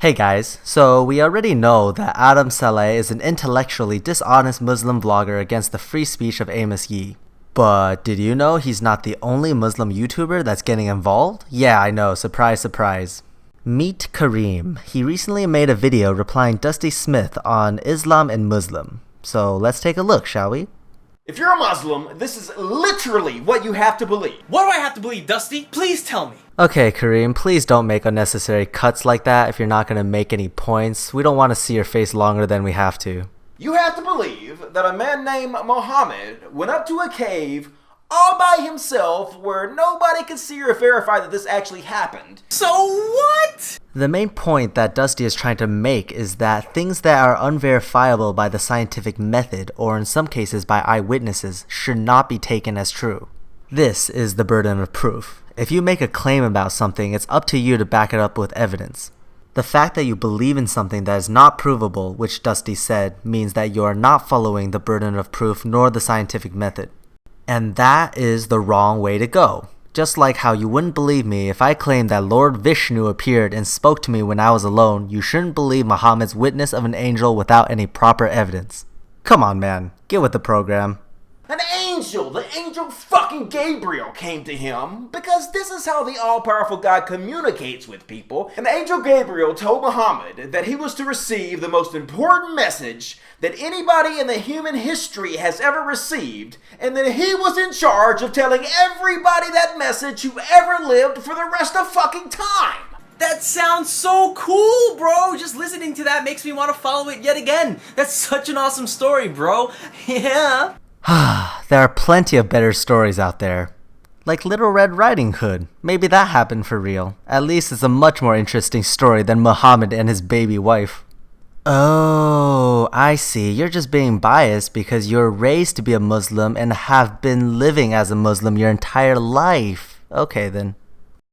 Hey guys, so we already know that Adam Saleh is an intellectually dishonest Muslim vlogger against the free speech of Amos Yee. But did you know he's not the only Muslim YouTuber that's getting involved? Yeah, I know, surprise surprise. Meet Kareem. He recently made a video replying Dusty Smith on Islam and Muslim. So let's take a look, shall we? If you're a Muslim, this is literally what you have to believe. What do I have to believe, Dusty? Please tell me. Okay, Kareem, please don't make unnecessary cuts like that if you're not going to make any points. We don't want to see your face longer than we have to. You have to believe that a man named Muhammad went up to a cave all by himself where nobody could see or verify that this actually happened. So what? The main point that Dusty is trying to make is that things that are unverifiable by the scientific method, or in some cases by eyewitnesses, should not be taken as true. This is the burden of proof. If you make a claim about something, it's up to you to back it up with evidence. The fact that you believe in something that is not provable, which Dusty said, means that you are not following the burden of proof nor the scientific method. And that is the wrong way to go. Just like how you wouldn't believe me if I claimed that Lord Vishnu appeared and spoke to me when I was alone, you shouldn't believe Muhammad's witness of an angel without any proper evidence. Come on, man. Get with the program. An angel, the angel fucking Gabriel came to him because this is how the all-powerful God communicates with people. And the angel Gabriel told Muhammad that he was to receive the most important message that anybody in the human history has ever received, and that he was in charge of telling everybody that message who ever lived for the rest of fucking time. That sounds so cool, bro. Just listening to that makes me want to follow it yet again. That's such an awesome story, bro. Yeah. There are plenty of better stories out there. Like Little Red Riding Hood. Maybe that happened for real. At least it's a much more interesting story than Muhammad and his baby wife. Oh, I see. You're just being biased because you're raised to be a Muslim and have been living as a Muslim your entire life. Okay then.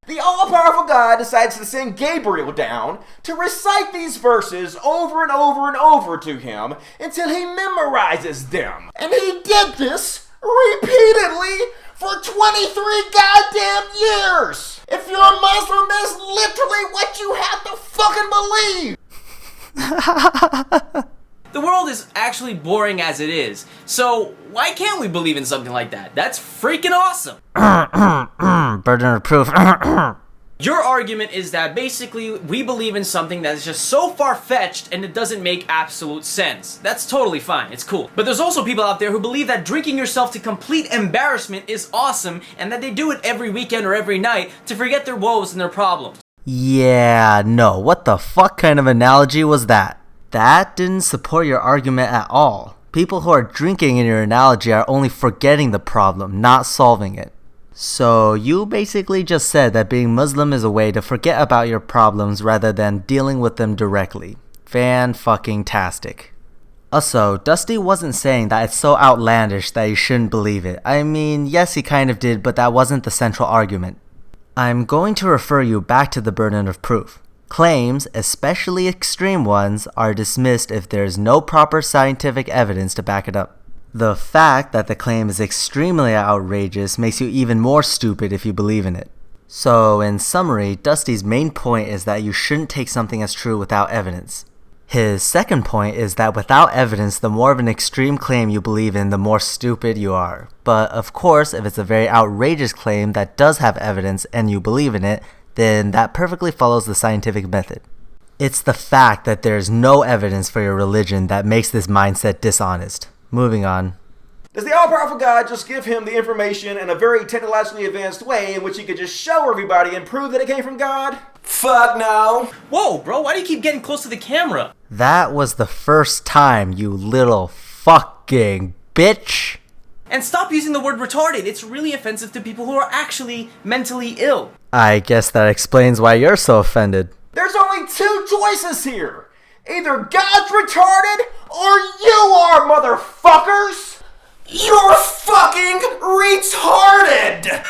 The all-powerful God decides to send Gabriel down to recite these verses over and over and over to him until he memorizes them. And he did this repeatedly for 23 goddamn years! If you're a Muslim, that's literally what you have to fucking believe! The world is actually boring as it is. So why can't we believe in something like that? That's freaking awesome. Burden of proof. Your argument is that basically we believe in something that is just so far-fetched and it doesn't make absolute sense. That's totally fine, it's cool. But there's also people out there who believe that drinking yourself to complete embarrassment is awesome and that they do it every weekend or every night to forget their woes and their problems. Yeah, no, what the fuck kind of analogy was that? That didn't support your argument at all. People who are drinking in your analogy are only forgetting the problem, not solving it. So you basically just said that being Muslim is a way to forget about your problems rather than dealing with them directly. Fan-fucking-tastic. Also, Dusty wasn't saying that it's so outlandish that you shouldn't believe it. I mean, yes he kind of did, but that wasn't the central argument. I'm going to refer you back to the burden of proof. Claims, especially extreme ones, are dismissed if there is no proper scientific evidence to back it up. The fact that the claim is extremely outrageous makes you even more stupid if you believe in it. So, in summary, Dusty's main point is that you shouldn't take something as true without evidence. His second point is that without evidence, the more of an extreme claim you believe in, the more stupid you are. But of course, if it's a very outrageous claim that does have evidence and you believe in it, then that perfectly follows the scientific method. It's the fact that there's no evidence for your religion that makes this mindset dishonest. Moving on. Does the all-powerful God just give him the information in a very technologically advanced way in which he could just show everybody and prove that it came from God? Fuck no. Whoa, bro, why do you keep getting close to the camera? That was the first time, you little fucking bitch. And stop using the word retarded. It's really offensive to people who are actually mentally ill. I guess that explains why you're so offended. There's only two choices here. Either God's retarded or you are, motherfuckers! You're fucking retarded!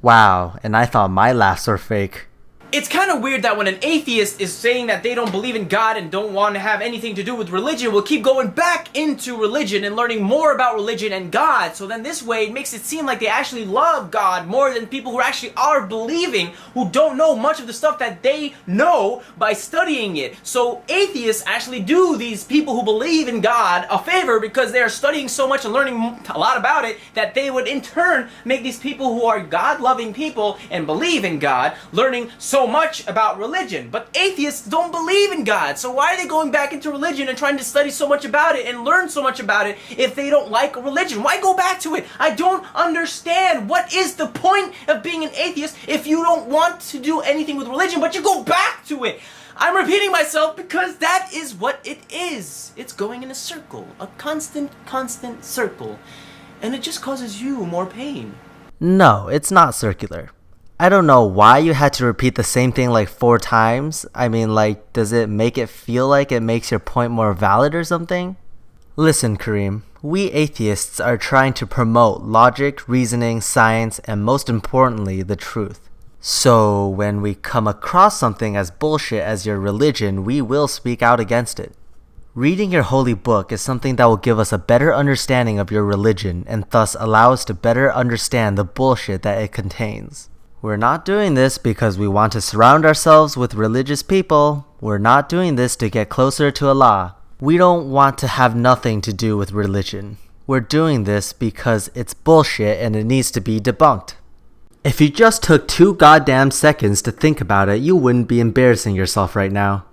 Wow, and I thought my laughs were fake. It's kind of weird that when an atheist is saying that they don't believe in God and don't want to have anything to do with religion, will keep going back into religion and learning more about religion and God. So then this way it makes it seem like they actually love God more than people who actually are believing, who don't know much of the stuff that they know by studying it. So atheists actually do these people who believe in God a favor because they are studying so much and learning a lot about it that they would in turn make these people who are God-loving people and believe in God learning so much about religion. But atheists don't believe in God, so why are they going back into religion and trying to study so much about it and learn so much about it if they don't like religion? Why go back to it? I don't understand. What is the point of being an atheist if you don't want to do anything with religion, but you go back to it? I'm repeating myself because that is what it is. It's going in a circle, a constant circle, and it just causes you more pain. No, it's not circular. I don't know why you had to repeat the same thing like 4 times. I mean, like, does it make it feel like it makes your point more valid or something? Listen, Kareem, we atheists are trying to promote logic, reasoning, science, and most importantly, the truth. So when we come across something as bullshit as your religion, we will speak out against it. Reading your holy book is something that will give us a better understanding of your religion and thus allow us to better understand the bullshit that it contains. We're not doing this because we want to surround ourselves with religious people. We're not doing this to get closer to Allah. We don't want to have nothing to do with religion. We're doing this because it's bullshit and it needs to be debunked. If you just took 2 goddamn seconds to think about it, you wouldn't be embarrassing yourself right now.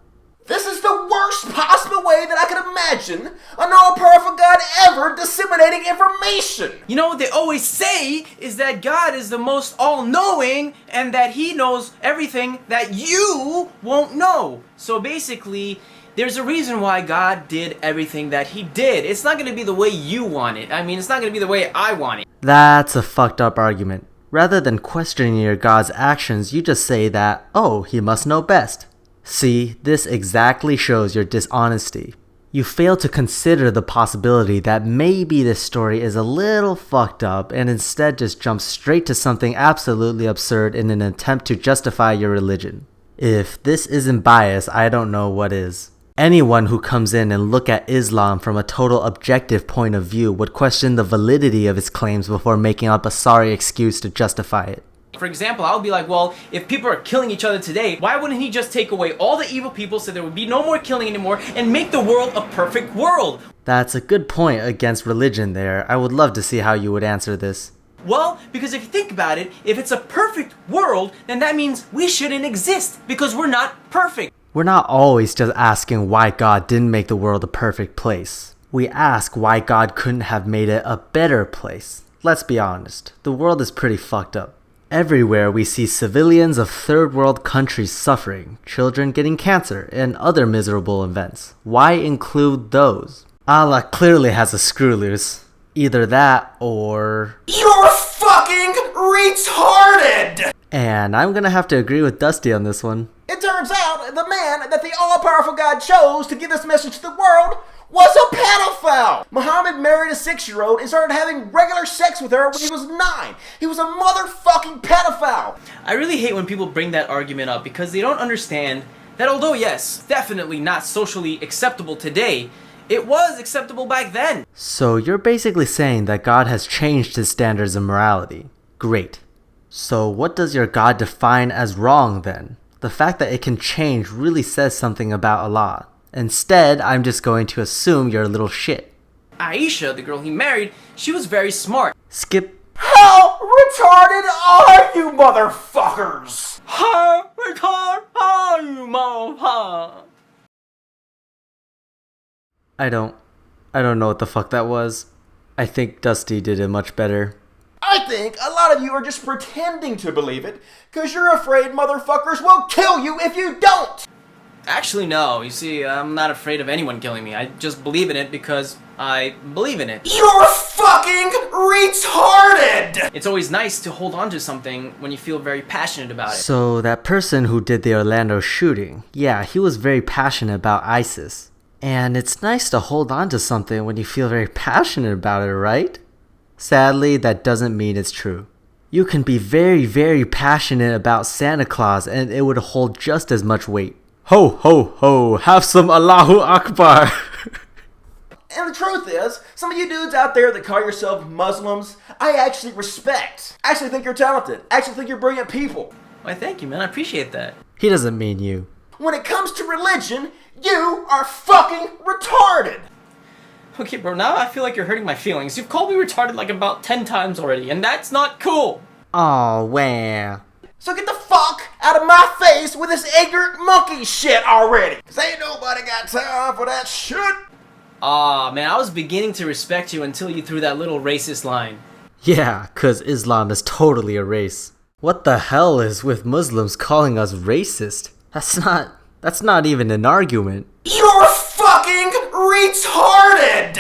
This is the worst possible way that I could imagine an all-powerful God ever disseminating information. You know what they always say is that God is the most all-knowing and that he knows everything that you won't know. So basically, there's a reason why God did everything that he did. It's not going to be the way you want it. I mean, it's not going to be the way I want it. That's a fucked up argument. Rather than questioning your God's actions, you just say that, oh, he must know best. See, this exactly shows your dishonesty. You fail to consider the possibility that maybe this story is a little fucked up and instead just jump straight to something absolutely absurd in an attempt to justify your religion. If this isn't bias, I don't know what is. Anyone who comes in and look at Islam from a total objective point of view would question the validity of its claims before making up a sorry excuse to justify it. For example, I would be like, well, if people are killing each other today, why wouldn't he just take away all the evil people so there would be no more killing anymore and make the world a perfect world? That's a good point against religion there. I would love to see how you would answer this. Well, because if you think about it, if it's a perfect world, then that means we shouldn't exist because we're not perfect. We're not always just asking why God didn't make the world a perfect place. We ask why God couldn't have made it a better place. Let's be honest, the world is pretty fucked up. Everywhere we see civilians of third world countries suffering, children getting cancer, and other miserable events. Why include those? Allah clearly has a screw loose. Either that or... You're fucking retarded! And I'm gonna have to agree with Dusty on this one. It turns out the man that the all-powerful God chose to give this message to the world was a pedophile! Muhammad married a 6-year-old and started having regular sex with her when he was 9. He was a motherfucking pedophile! I really hate when people bring that argument up because they don't understand that although yes, definitely not socially acceptable today, it was acceptable back then. So you're basically saying that God has changed his standards of morality. Great. So what does your God define as wrong then? The fact that it can change really says something about Allah. Instead, I'm just going to assume you're a little shit. Aisha, the girl he married, she was very smart. Skip. How retarded are you motherfuckers? How retarded are you, motherfucker? I don't know what the fuck that was. I think Dusty did it much better. I think a lot of you are just pretending to believe it, cause you're afraid motherfuckers will kill you if you don't! Actually, no. You see, I'm not afraid of anyone killing me. I just believe in it because I believe in it. You're fucking retarded! It's always nice to hold on to something when you feel very passionate about it. So that person who did the Orlando shooting, yeah, he was very passionate about ISIS. And it's nice to hold on to something when you feel very passionate about it, right? Sadly, that doesn't mean it's true. You can be very, very passionate about Santa Claus and it would hold just as much weight. Ho, ho, ho, have some Allahu Akbar. And the truth is, some of you dudes out there that call yourself Muslims, I actually respect. I actually think you're talented. I actually think you're brilliant people. Why, thank you, man. I appreciate that. He doesn't mean you. When it comes to religion, you are fucking retarded. Okay, bro, now I feel like you're hurting my feelings. You've called me retarded like about 10 times already, and that's not cool. Oh, wow. So get the fuck out of my face with this ignorant monkey shit already. Cause ain't nobody got time for that shit. Aw, man, I was beginning to respect you until you threw that little racist line. Yeah, 'cause Islam is totally a race. What the hell is with Muslims calling us racist? That's not even an argument. You're fucking retarded!